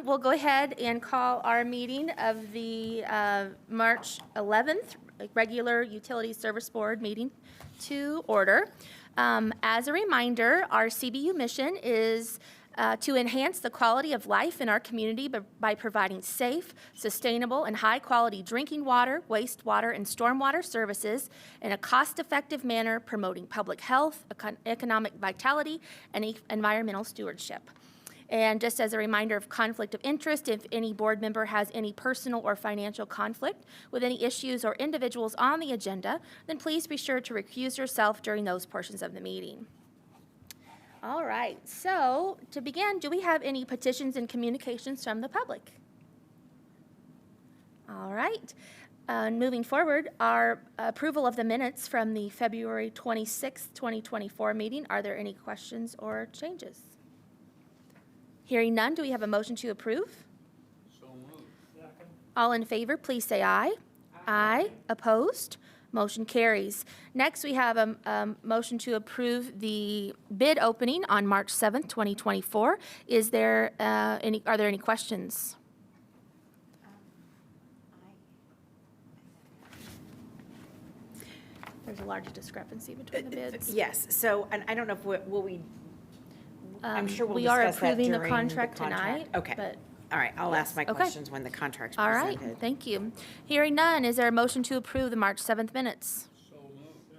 We'll go ahead and call our meeting of the March 11th regular Utility Service Board meeting to order. As a reminder, our CBU mission is to enhance the quality of life in our community by providing safe, sustainable, and high-quality drinking water, wastewater, and stormwater services in a cost-effective manner, promoting public health, economic vitality, and environmental stewardship. And just as a reminder of conflict of interest, if any board member has any personal or financial conflict with any issues or individuals on the agenda, then please be sure to recuse yourself during those portions of the meeting. All right, so to begin, do we have any petitions and communications from the public? All right, moving forward, our approval of the minutes from the February 26th, 2024 meeting. Are there any questions or changes? Hearing none, do we have a motion to approve? So moved. Second. All in favor, please say aye. Aye. Opposed? Motion carries. Next, we have a motion to approve the bid opening on March 7th, 2024. Are there any questions? There's a large discrepancy between the bids. Yes, so, and I don't know if I'm sure we'll we are discuss that approving the during contract tonight. Okay, But all right, I'll ask my Okay. questions when the contract's all presented. right, thank you. Hearing none, is there a motion to approve the March 7th minutes? So moved.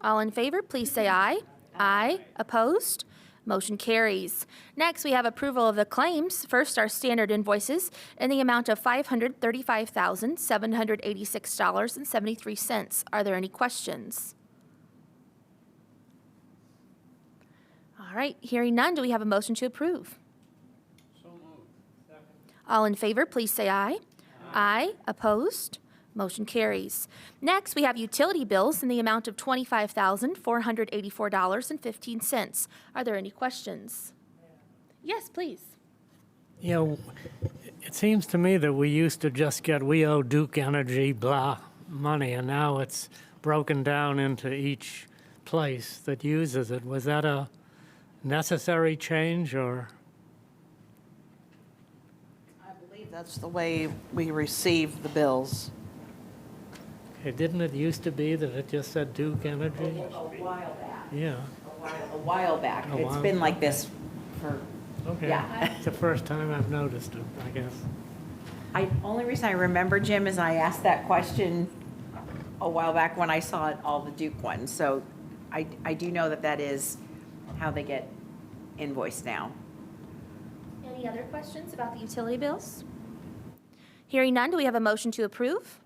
All in favor, please say aye. Aye. Opposed? Motion carries. Next, we have approval of the claims. First, our standard invoices in the amount of $535,786.73. Are there any questions? All right, hearing none, do we have a motion to approve? So moved. Second. All in favor, please say aye. Aye. Opposed? Motion carries. Next, we have utility bills in the amount of $25,484.15. Are there any questions? Yes, please. You know, it seems to me that we used to just get, we owe Duke Energy, blah, money, and now it's broken down into each place that uses it. Was that a necessary change, or? I believe that's the way we receive the bills. Okay, didn't it used to be that it just said Duke Energy? A while back. Yeah, A while back. A It's while been like back. this for, okay. Yeah. It's the first time I've noticed it, I guess. only reason I remember, Jim, is I asked that question a while back when I saw it, all the Duke ones. So I do know that is how they get invoiced now. Any other questions about the utility bills? Hearing none, do we have a motion to approve?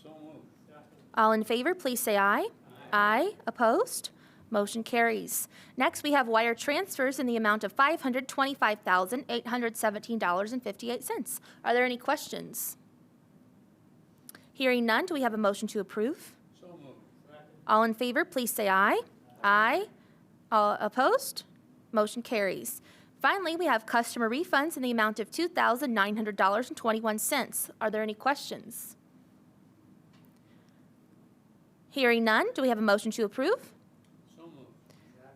So moved. Second. All in favor, please say aye. Aye. Opposed? Motion carries. Next, we have wire transfers in the amount of $525,817.58. Are there any questions? Hearing none, do we have a motion to approve? So moved. Second. All in favor, please say aye. Aye. All opposed? Motion carries. Finally, we have customer refunds in the amount of $2,900.21. Are there any questions? Hearing none, do we have a motion to approve? So moved. Second.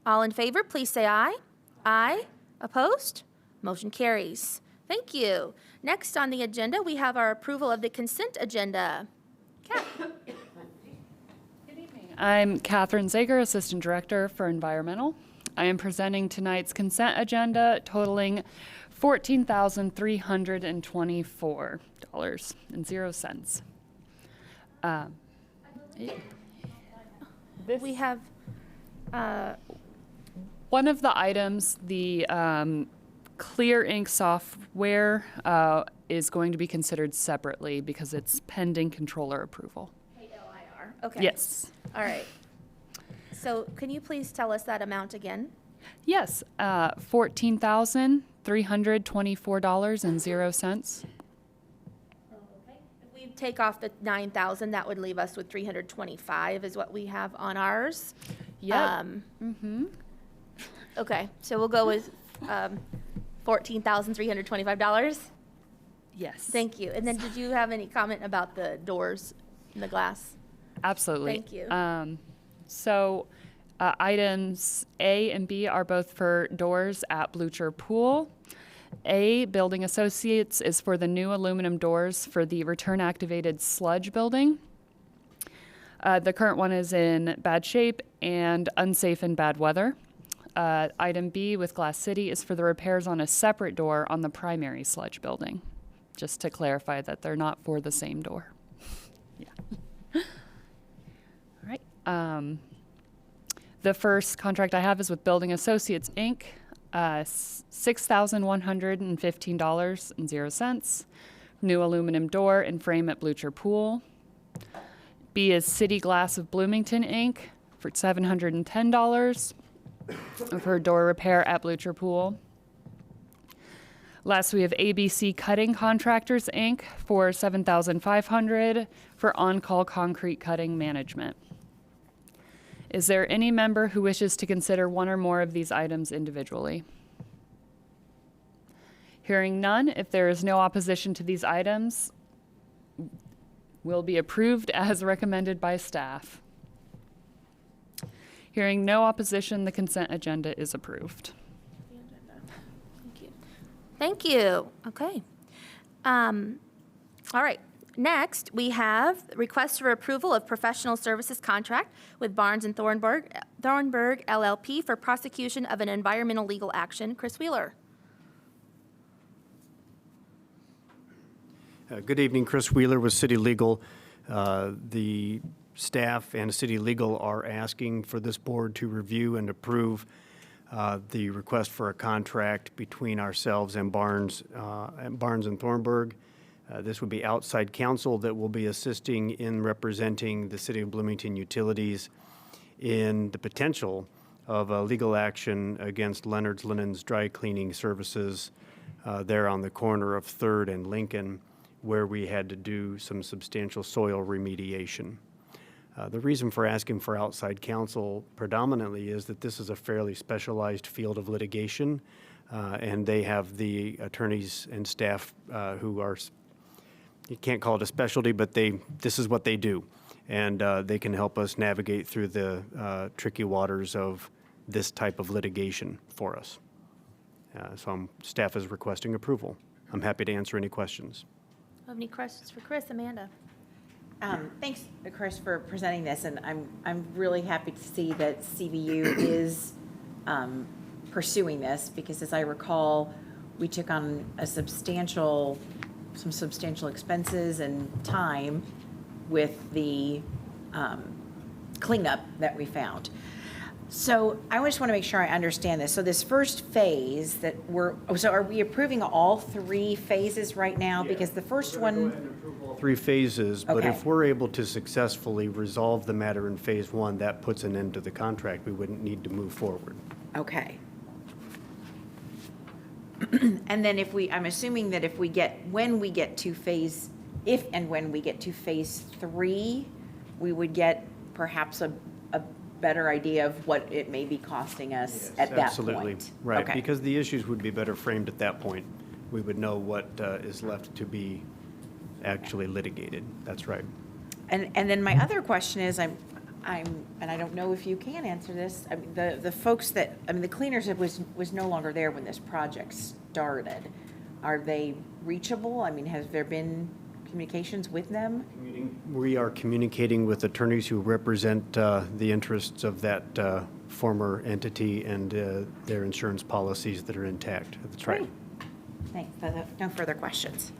All in favor, please say aye. Aye. Opposed? Motion carries. Thank you. Next on the agenda, we have our approval of the consent agenda. Kat. I'm Catherine Zager, Assistant Director for Environmental. I am presenting tonight's consent agenda totaling $14,324.00. We have, One of the items, the Clear Ink software, is going to be considered separately because it's pending controller approval. LIR. Okay. Yes. All right. So can you please tell us that amount again? Yes, $14,324.00. Okay. If we take off the 9,000, that would leave us with 325 is what we have on ours. Yep. Okay, so we'll go with $14,325. Yes. Thank you. And then did you have any comment about the doors and the glass? Absolutely. Thank you. So items A and B are both for doors at Blucher Pool. A, Building Associates, is for the new aluminum doors for the return-activated sludge building. The current one is in bad shape and unsafe in bad weather. Item B with Glass City is for the repairs on a separate door on the primary sludge building. Just to clarify that they're not for the same door. Yeah. All right. The first contract I have is with Building Associates, Inc., $6,115.00. New aluminum door and frame at Blucher Pool. B is City Glass of Bloomington, Inc., for $710 for door repair at Blucher Pool. Last, we have ABC Cutting Contractors, Inc., for $7,500 for on-call concrete cutting management. Is there any member who wishes to consider one or more of these items individually? Hearing none, if there is no opposition to these items, will be approved as recommended by staff. Hearing no opposition, the consent agenda is approved. Thank you. Thank you. Okay. All right. Next, we have request for approval of professional services contract with Barnes and Thornburg LLP for prosecution of an environmental legal action. Chris Wheeler. Good evening, Chris Wheeler with City Legal. The staff and City Legal are asking for this board to review and approve the request for a contract between ourselves and Barnes and Thornburg. This would be outside counsel that will be assisting in representing the City of Bloomington Utilities in the potential of a legal action against Leonard's Linens Dry Cleaning Services there on the corner of 3rd and Lincoln, where we had to do some substantial soil remediation. The reason for asking for outside counsel predominantly is that this is a fairly specialized field of litigation, and they have the attorneys and staff who are, you can't call it a specialty, but this is what they do. And they can help us navigate through the tricky waters of this type of litigation for us. So staff is requesting approval. I'm happy to answer any questions. Have any questions for Chris? Amanda? Thanks, Chris, for presenting this, and I'm really happy to see that CBU is pursuing this, because as I recall, we took on some substantial expenses and time with the cleanup that we found. So I just want to make sure I understand this. So this first phase so are we approving all 3 phases right now? Because the first one. 3 phases, but Okay. if we're able to successfully resolve the matter in phase 1, that puts an end to the contract. We wouldn't need to move forward. Okay. And then I'm assuming that when we get to phase 3, we would get perhaps a better idea of what it may be costing us at that Absolutely. point. Right, Okay. because the issues would be better framed at that point. We would know what is left to be actually litigated. That's right. And then my other question is, and I don't know if you can answer this. I mean, the folks the cleaners was no longer there when this project started. Are they reachable? I mean, has there been communications with them? We are communicating with attorneys who represent the interests of that former entity and their insurance policies that are intact. That's right. Great. Thanks. No further questions.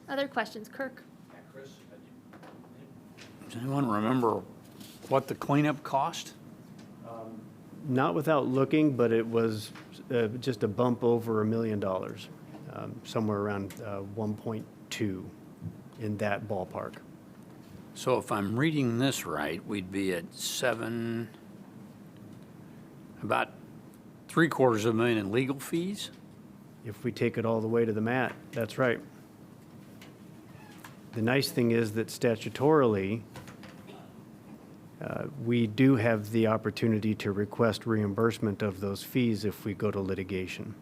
Other questions? Kirk? Does anyone remember what the cleanup cost? Not without looking, but it was just a bump over $1 million, somewhere around 1.2 in that ballpark. So if I'm reading this right, we'd be at about $750,000 in legal fees? If we take it all the way to the mat, that's right. The nice thing is that statutorily, we do have the opportunity to request reimbursement of those fees if we go to litigation.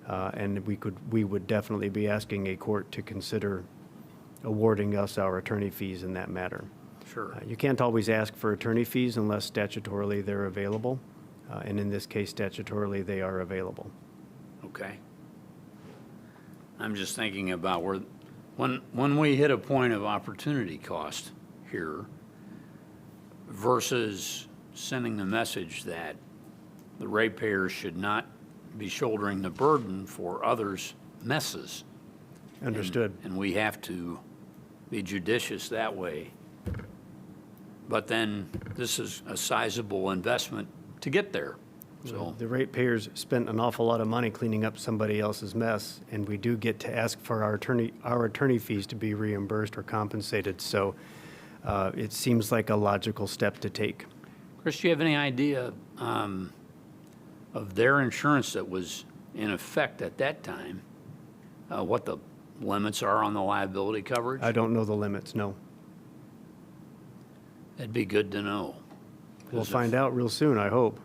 And we would definitely be asking a court to consider awarding us our attorney fees in that matter. Sure. You can't always ask for attorney fees unless statutorily they're available. And in this case, statutorily, they are available. Okay. I'm just thinking about when we hit a point of opportunity cost here versus sending the message that the ratepayers should not be shouldering the burden for others' messes. Understood. And we have to be judicious that way. But then this is a sizable investment to get there. So, The ratepayers spent an awful lot of money cleaning up somebody else's mess, and we do get to ask for our attorney fees to be reimbursed or compensated. So it seems like a logical step to take. Chris, do you have any idea of their insurance that was in effect at that time? What the limits are on the liability coverage? I don't know the limits, no. That'd be good to know. We'll find out real soon, I hope.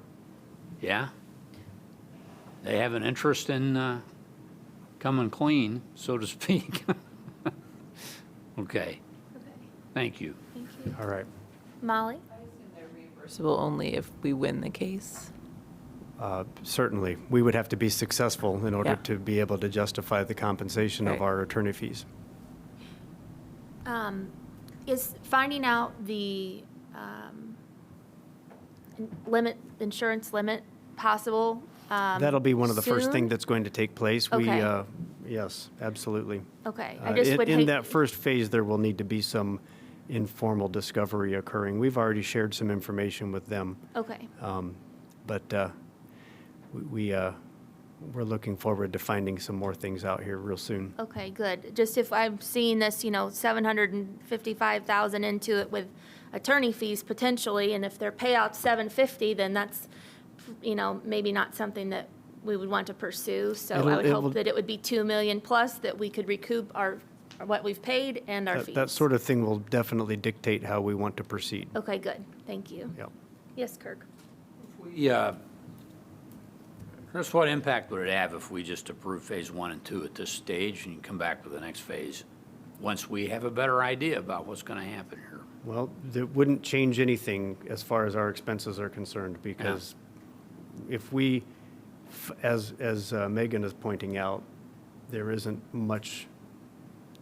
Yeah? They have an interest in coming clean, so to speak. Okay, Okay, thank you. thank you. All right. Molly? Reimbursable only if we win the case. Certainly. We would have to be successful in order Yeah. to be able to justify the compensation of Right. our attorney fees. Is finding out the insurance limit possible That'll be one of the first soon? things that's going to take place. Okay. Yes, absolutely. Okay, I just would In hate. that first phase, there will need to be some informal discovery occurring. We've already shared some information with them, Okay, but we're looking forward to finding some more things out here real soon. okay, good. Just if I'm seeing this, 755,000 into it with attorney fees potentially, and if their payout's 750, then that's, maybe not something that we would want to pursue. So I would It hope will- that it would be 2 million plus, that we could recoup what we've paid and our fees. That sort of thing will definitely dictate how we want to proceed. Okay, good. Thank you. Yep. Yes, Kirk? Yeah. Chris, what impact would it have if we just approve phase 1 and 2 at this stage and you come back with the next phase once we have a better idea about what's going to happen here? Well, that wouldn't change anything as far as our expenses are concerned, because if we, as Megan is pointing out, there isn't much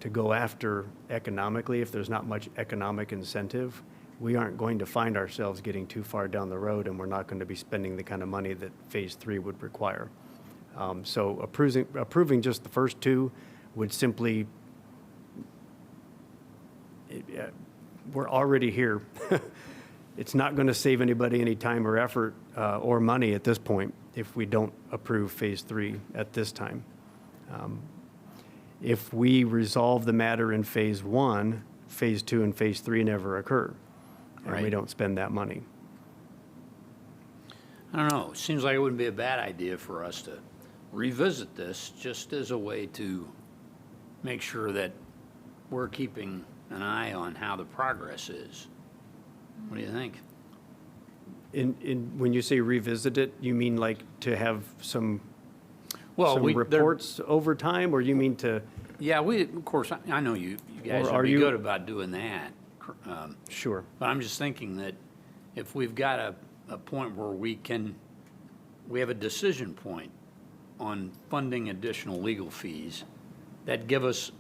to go after economically. If there's not much economic incentive, we aren't going to find ourselves getting too far down the road, and we're not going to be spending the kind of money that phase 3 would require. So approving just the first two would simply, we're already here. It's not going to save anybody any time or effort or money at this point if we don't approve phase 3 at this time. If we resolve the matter in phase 1, phase 2 and phase 3 never occur, and we Right. don't spend that money. I don't know. It seems like it wouldn't be a bad idea for us to revisit this just as a way to make sure that we're keeping an eye on how the progress is. What do you think? When you say revisit it, you mean like to have some Well, some reports over time, or you mean to? Yeah, of course, I know you guys Or would are be you- good about doing that. Sure. But I'm just thinking that if we've got a point where we have a decision point on funding additional legal fees that give us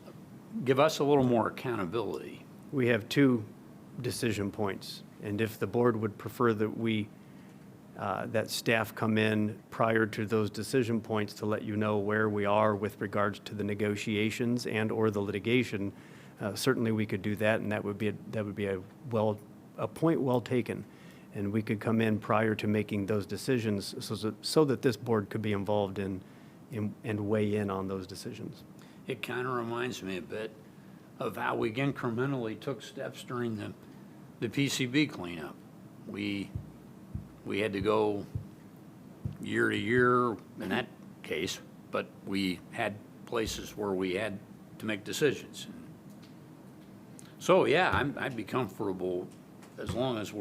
a little more accountability. We have two decision points, and if the board would prefer that that staff come in prior to those decision points to let you know where we are with regards to the negotiations and/or the litigation, certainly we could do that, and that would be a point well taken. And we could come in prior to making those decisions so that this board could be involved in and weigh in on those decisions. It kind of reminds me a bit of how we incrementally took steps during the PCB cleanup. We had to go year to year in that case, but we had places where we had to make decisions. So, yeah, I'd be comfortable as long as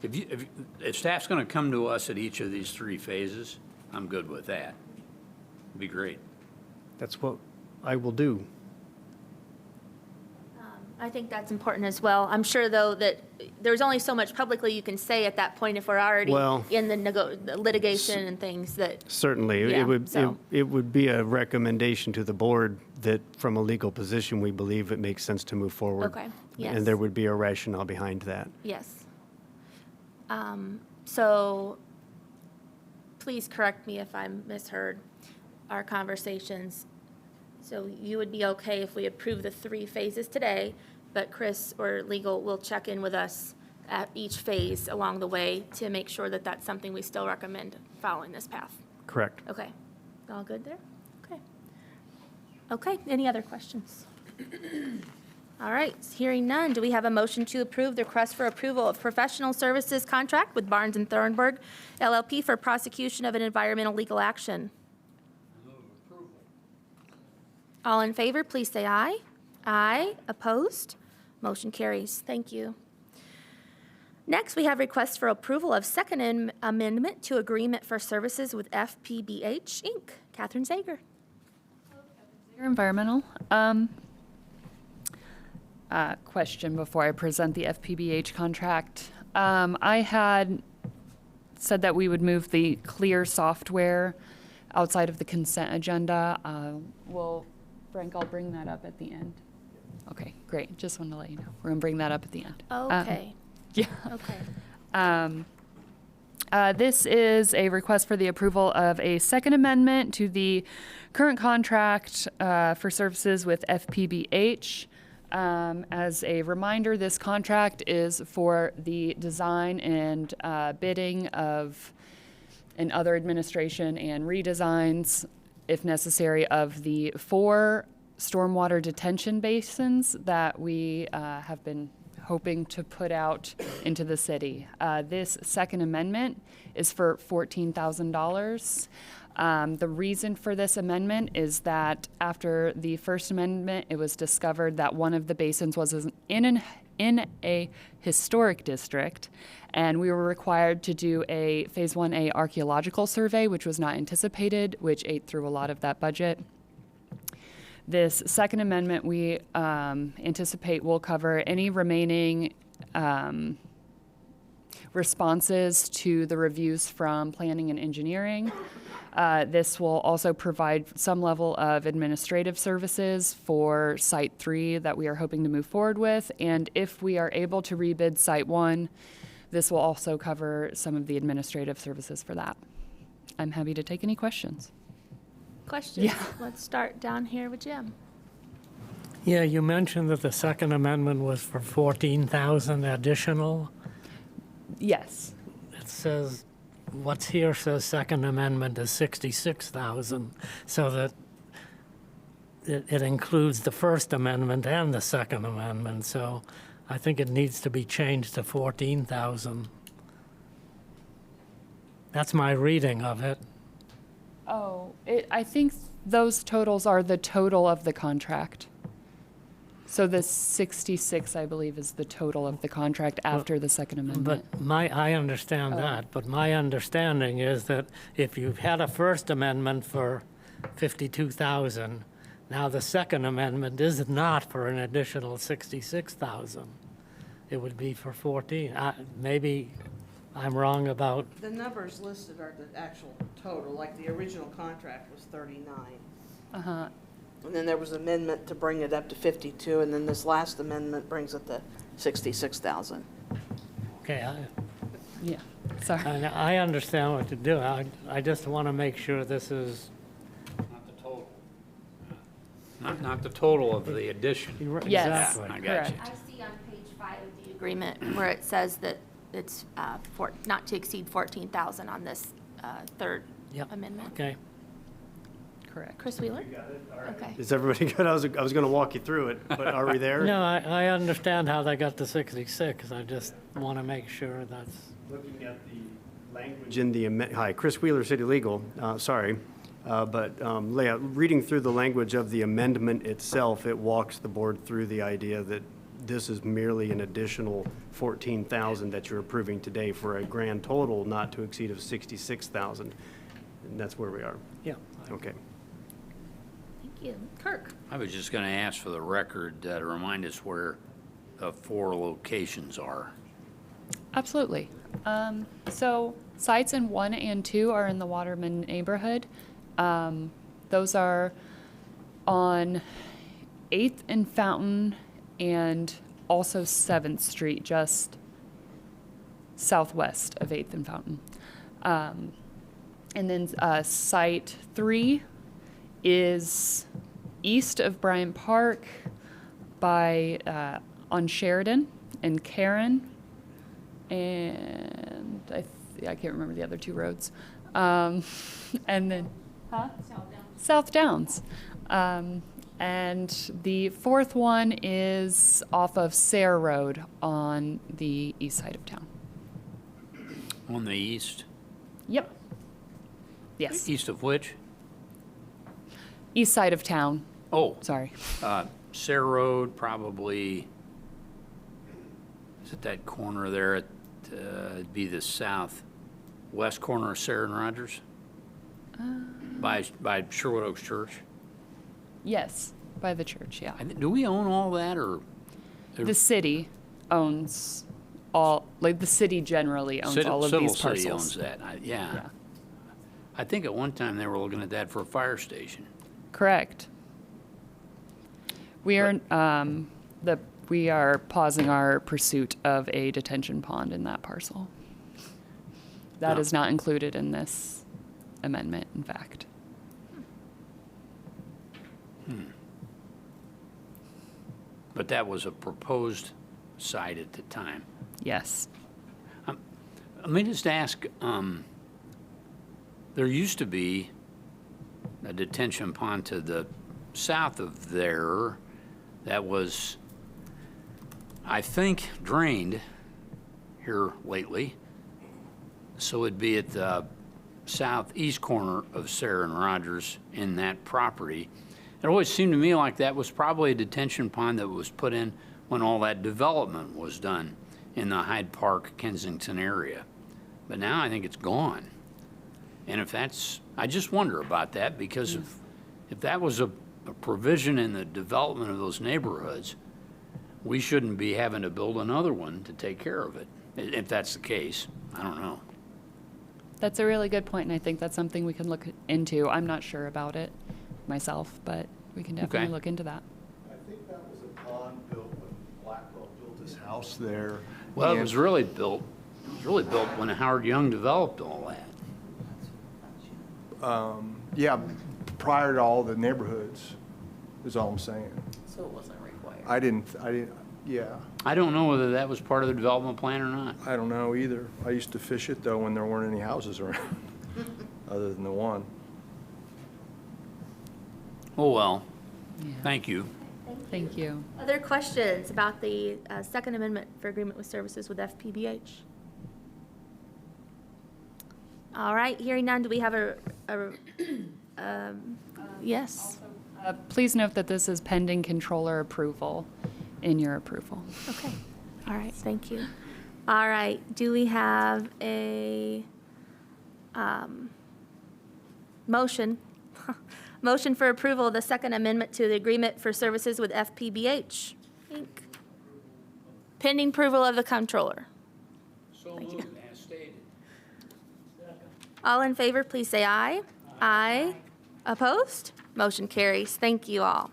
if staff's going to come to us at each of these 3 phases, I'm good with that. It'd be great. That's what I will do. I think that's important as well. I'm sure, though, that there's only so much publicly you can say at that point if we're already Well, in the litigation and things that, Certainly, Yeah, it would, so- it would be a recommendation to the board that from a legal position, we believe it makes sense to move forward. Okay, yes. And there would be a rationale behind that. yes. So please correct me if I misheard our conversations. So you would be okay if we approve the 3 phases today, but Chris or legal will check in with us at each phase along the way to make sure that that's something we still recommend following this path? Correct. Okay. All good there? Okay. Okay, any other questions? All right, hearing none, do we have a motion to approve the request for approval of professional services contract with Barnes and Thornburg LLP for prosecution of an environmental legal action? All in favor, please say aye. Aye. Opposed? Motion carries. Thank you. Next, we have requests for approval of second amendment to agreement for services with FPBH Inc. Catherine Zager. Environmental. Question before I present the FPBH contract. I had said that we would move the clear software outside of the consent agenda. Frank, I'll bring that up at the end. Okay, great. Just wanted to let you know. We're going to bring that up at the end. Okay. Yeah. Okay. This is a request for the approval of a second amendment to the current contract for services with FPBH. As a reminder, this contract is for the design and bidding of and other administration and redesigns, if necessary, of the 4 stormwater detention basins that we have been hoping to put out into the city. This second amendment is for $14,000. The reason for this amendment is that after the first amendment, it was discovered that one of the basins was in a historic district, and we were required to do a Phase 1A archaeological survey, which was not anticipated, which ate through a lot of that budget. This second amendment we anticipate will cover any remaining responses to the reviews from planning and engineering. This will also provide some level of administrative services for Site 3 that we are hoping to move forward with. And if we are able to rebid Site 1, this will also cover some of the administrative services for that. I'm happy to take any questions. Questions? Yeah. Let's start down here with Jim. Yeah, you mentioned that the second amendment was for 14,000 additional. Yes. It says, what's here says second amendment is 66,000, so that it includes the first amendment and the second amendment, so I think it needs to be changed to 14,000. That's my reading of it. Oh, I think those totals are the total of the contract. So the 66, I believe, is the total of the contract after the second amendment. But I understand that, but my understanding is that if you've had a first amendment for 52,000, now the second amendment is not for an additional 66,000. It would be for 14. Maybe I'm wrong about, The numbers listed are the actual total, like the original contract was 39. Uh-huh. And then there was an amendment to bring it up to 52, and then this last amendment brings it to 66,000. okay, Yeah, sorry. I understand what to do. I just want to make sure this is, Not the total. Not the total of the addition. Yes, exactly. I got correct. you. I see on page 5 of the agreement where it says that it's not to exceed 14,000 on this third Yep. amendment. Okay. Correct. Chris Wheeler? Okay. Is everybody good? I was going to walk you through it, but are we there? No, I understand how they got to 66. I just want to make sure that's, Looking at the language in the, hi, Chris Wheeler, City Legal, sorry. But Leah, reading through the language of the amendment itself, it walks the board through the idea that this is merely an additional 14,000 that you're approving today for a grand total not to exceed of 66,000. And that's where we are. yeah. Okay. Thank you. Kirk? I was just going to ask for the record to remind us where the 4 locations are. Absolutely. So sites in 1 and 2 are in the Waterman neighborhood. Those are on 8th and Fountain and also 7th Street, just southwest of 8th and Fountain. And then site 3 is east of Bryant Park by on Sheridan and Karen, and I can't remember the other 2 roads. And then South Downs. And the 4th one is off of Sayre Road on the east side of town. On the east? Yep. Yes. East of which? East side of town. Oh, Sorry. Sayre Road, probably, is it that corner there? It'd be the southwest corner of Sayre and Rogers? By Sherwood Oaks Church? Yes, by the church, yeah. Do we own all that, or? The city owns all, like the city generally owns all of these Civil City parcels. owns that, yeah. Yeah. I think at one time they were looking at that for a fire station. Correct. We are, we are pausing our pursuit of a detention pond in that parcel. That No. is not included in this amendment, in fact. But that was a proposed site at the time. Yes. Let me just ask, there used to be a detention pond to the south of there that was, I think, drained here lately. So it'd be at the southeast corner of Sayre and Rogers in that property. It always seemed to me like that was probably a detention pond that was put in when all that development was done in the Hyde Park, Kensington area. But now I think it's gone. And if that's, I just wonder about that, because if that was a provision in the development of those neighborhoods, we shouldn't be having to build another one to take care of it. If that's the case, I don't know. That's a really good point, and I think that's something we can look into. I'm not sure about it myself, but we can definitely Okay. look into that. I think that was a pond built when Blackwell built his house there. Well, it And- was really built when Howard Young developed all that. Yeah, prior to all the neighborhoods, is all I'm saying. So it wasn't required. Yeah, I don't know whether that was part of the development plan or not. I don't know either. I used to fish it though when there weren't any houses around, other than the one. Oh, well, Yeah. thank you. Thank you. Other questions about the Second Amendment for Agreement with Services with FPBH? All right, hearing none, do we have yes? Please note that this is pending controller approval in your approval. Okay, all right, thank you. All right, do we have a motion? Motion for approval of the Second Amendment to the Agreement for Services with FPBH, Inc. Pending approval of the comptroller. So moved, as stated. All in favor, please say aye. Aye. Opposed? Motion carries. Thank you all.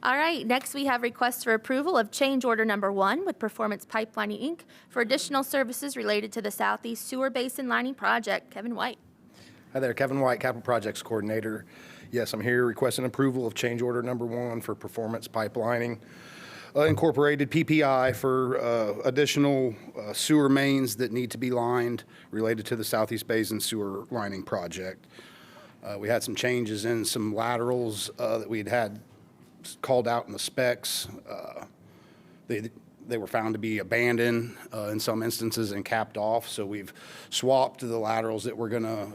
All right, next we have requests for approval of change order number 1 with Performance Pipelining, Inc. for additional services related to the Southeast Sewer Basin Lining Project. Kevin White. Hi there, Kevin White, Capital Projects Coordinator. Yes, I'm here requesting approval of change order number 1 for Performance Pipelining Incorporated, PPI, for additional sewer mains that need to be lined related to the Southeast Basin Sewer Lining Project. We had some changes in some laterals that we'd had called out in the specs. They were found to be abandoned in some instances and capped off, so we've swapped the laterals that we're gonna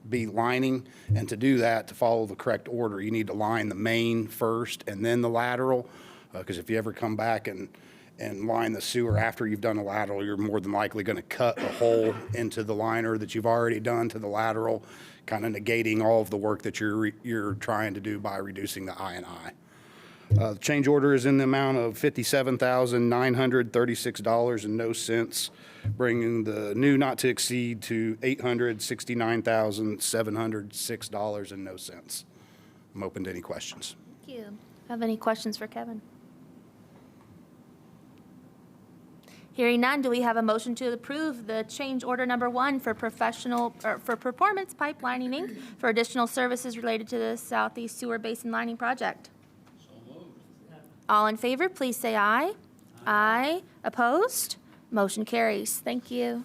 be lining. And to do that, to follow the correct order, you need to line the main first and then the lateral, because if you ever come back and line the sewer after you've done the lateral, you're more than likely gonna cut a hole into the liner that you've already done to the lateral, kind of negating all of the work that you're trying to do by reducing the I&I. Change order is in the amount of $57,936 and no cents, bringing the new not to exceed to $869,706 and no cents. I'm open to any questions. Thank you. Have any questions for Kevin? Hearing none, do we have a motion to approve the change order number 1 for for Performance Pipelining Inc. for additional services related to the Southeast Sewer Basin Lining Project? All in favor, please say aye. Aye. Opposed? Motion carries. Thank you.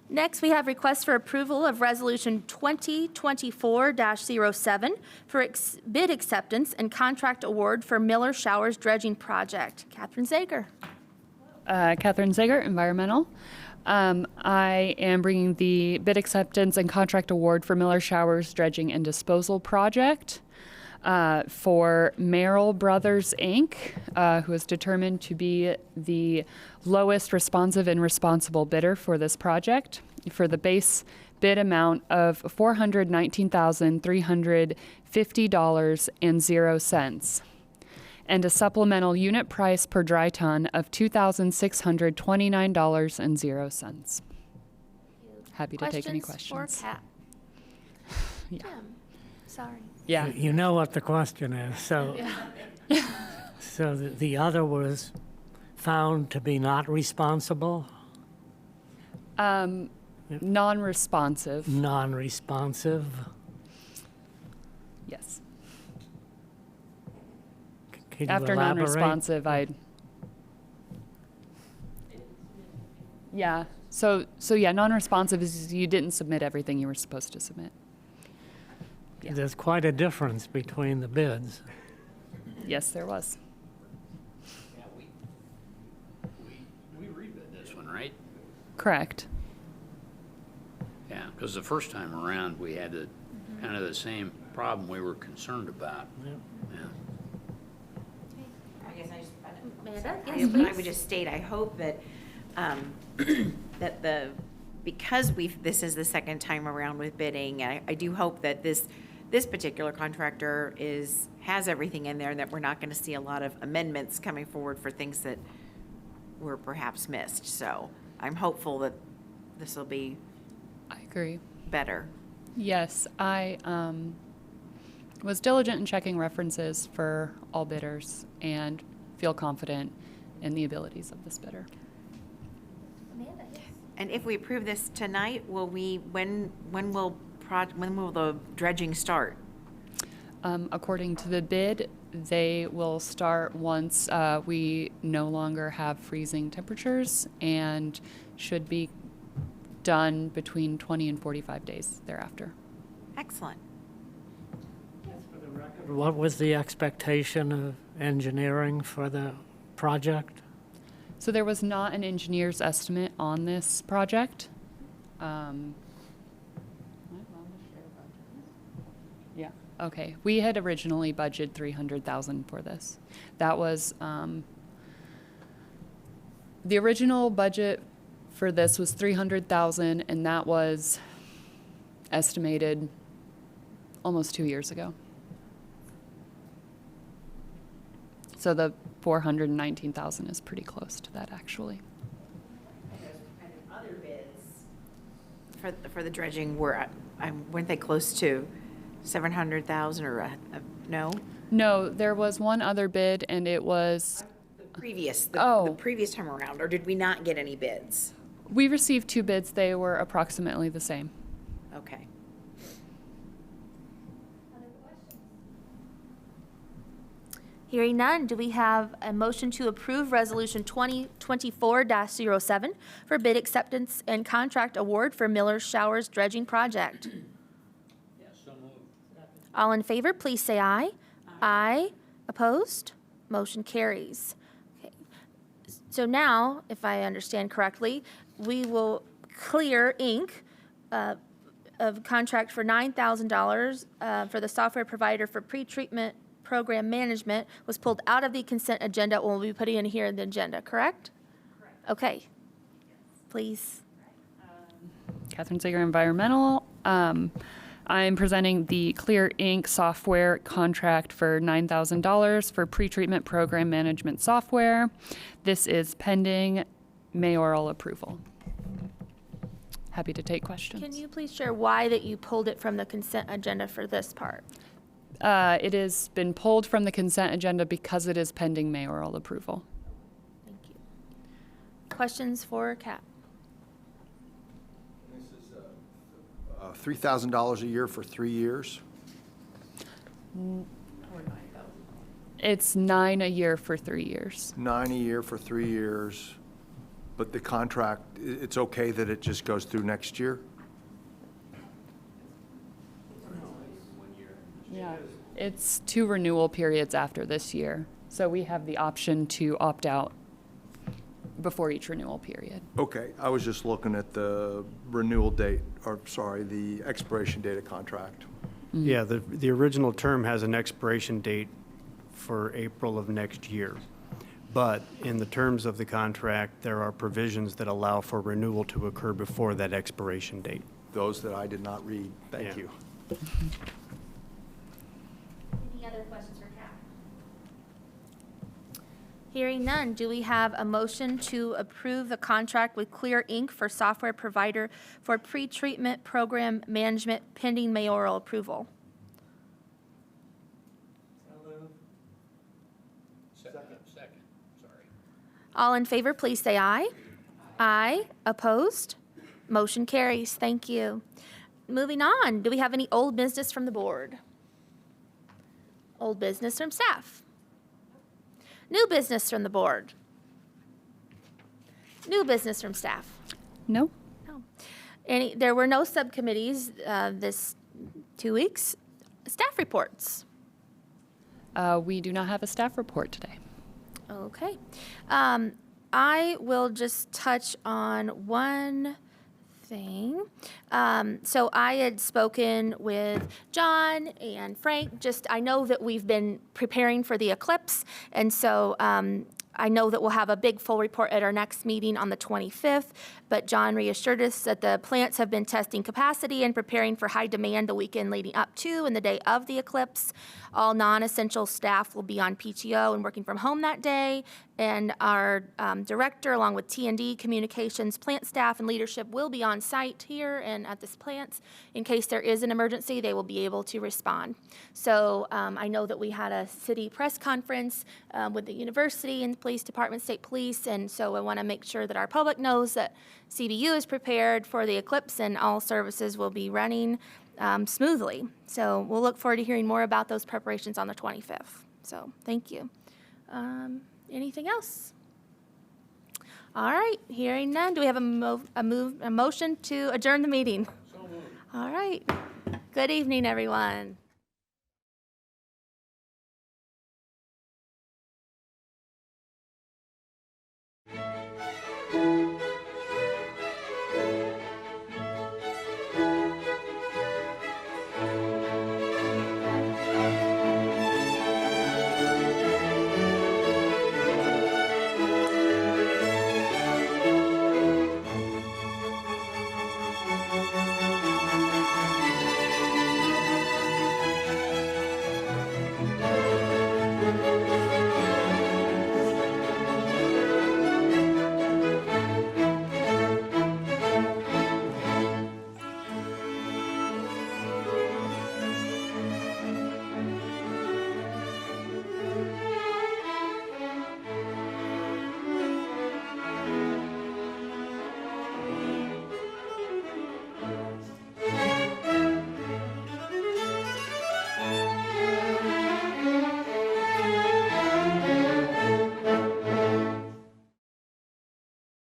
Next, we have requests for approval of Resolution 2024-07 for bid acceptance and contract award for Miller Showers Dredging Project. Catherine Zager. Catherine Zager, Environmental. I am bringing the bid acceptance and contract award for Miller Showers Dredging and Disposal Project for Merrill Brothers, Inc., who is determined to be the lowest responsive and responsible bidder for this project, for the base bid amount of $419,350.00 and a supplemental unit price per dry ton of $2,629.00. Happy to take any questions. For Kat? Yeah. Jim, sorry. Yeah. You know what the question is, so. So the other was found to be not responsible, Non-responsive. non-responsive. Yes. Can you After elaborate? non-responsive, yeah. So yeah, non-responsive is you didn't submit everything you were supposed to submit. Yeah. There's quite a difference between the bids. Yes, there was. Yeah, we rebid this one, right? Correct. Yeah, because the first time around, we had kind of the same problem we were concerned about. Yeah. I guess I just, Amanda? I Yes, would please. just state, I hope that, that because this is the second time around with bidding, I do hope that this particular contractor has everything in there, and that we're not going to see a lot of amendments coming forward for things that were perhaps missed. So I'm hopeful that this will be I agree. better. Yes, I was diligent in checking references for all bidders and feel confident in the abilities of this bidder. Amanda, yes. And if we approve this tonight, when will the dredging start? According to the bid, they will start once we no longer have freezing temperatures and should be done between 20 and 45 days thereafter. Excellent. What was the expectation of engineering for the project? So there was not an engineer's estimate on this project. Yeah. Okay. We had originally budgeted $300,000 for this. That was the original budget for this was $300,000, and that was estimated almost 2 years ago. So the $419,000 is pretty close to that, actually. And other bids for the dredging weren't they close to 700,000 or no? No, there was one other bid, and it was, The previous time around, or did we not get any bids? we received 2 bids. They were approximately the same. Okay. Hearing none, do we have a motion to approve Resolution 2024-07 for bid acceptance and contract award for Miller Showers Dredging Project? Yeah, so moved. All in favor, please say aye. Aye. Opposed? Motion carries. Okay. So now, if I understand correctly, we will clear Inc. Of contract for $9,000 for the software provider for pretreatment program management was pulled out of the consent agenda and will be putting in here in the agenda, correct? Correct. Okay. Please. Catherine Zager, Environmental. I'm presenting the Clear Ink software contract for $9,000 for pretreatment program management software. This is pending mayoral approval. Happy to take questions. Can you please share why that you pulled it from the consent agenda for this part? It has been pulled from the consent agenda because it is pending mayoral approval. Thank you. Questions for Kat? This is $3,000 a year for 3 years. It's $9 a year for 3 years. 9 a year for 3 years, but the contract, it's okay that it just goes through next year? Yeah. It's 2 renewal periods after this year. So we have the option to opt out before each renewal period. Okay, I was just looking at the renewal date, or sorry, the expiration date of contract. Yeah, the original term has an expiration date for April of next year. But in the terms of the contract, there are provisions that allow for renewal to occur before that expiration date. Those that I did not read, thank Yeah. you. Any other questions for Kat? Hearing none, do we have a motion to approve the contract with Clear Ink for software provider for pretreatment program management pending mayoral approval? Second, sorry. All in favor, please say aye. Aye. Opposed? Motion carries. Thank you. Moving on, do we have any old business from the board? Old business from staff? New business from the board? New business from staff? No? No. There were no subcommittees this 2 weeks. Staff reports? We do not have a staff report today. Okay. I will just touch on one thing. So I had spoken with John and Frank. I know that we've been preparing for the eclipse, and so I know that we'll have a big full report at our next meeting on the 25th, but John reassured us that the plants have been testing capacity and preparing for high demand the weekend leading up to and the day of the eclipse. All non-essential staff will be on PTO and working from home that day, and our director, along with T&D, communications, plant staff, and leadership will be on site here and at this plant. In case there is an emergency, they will be able to respond. So I know that we had a city press conference with the university and the police department, state police, and so I want to make sure that our public knows that CBU is prepared for the eclipse and all services will be running smoothly. So we'll look forward to hearing more about those preparations on the 25th. So thank you. Anything else? All right, hearing none. Do we have a motion to adjourn the meeting? So moved. All right. Good evening, everyone.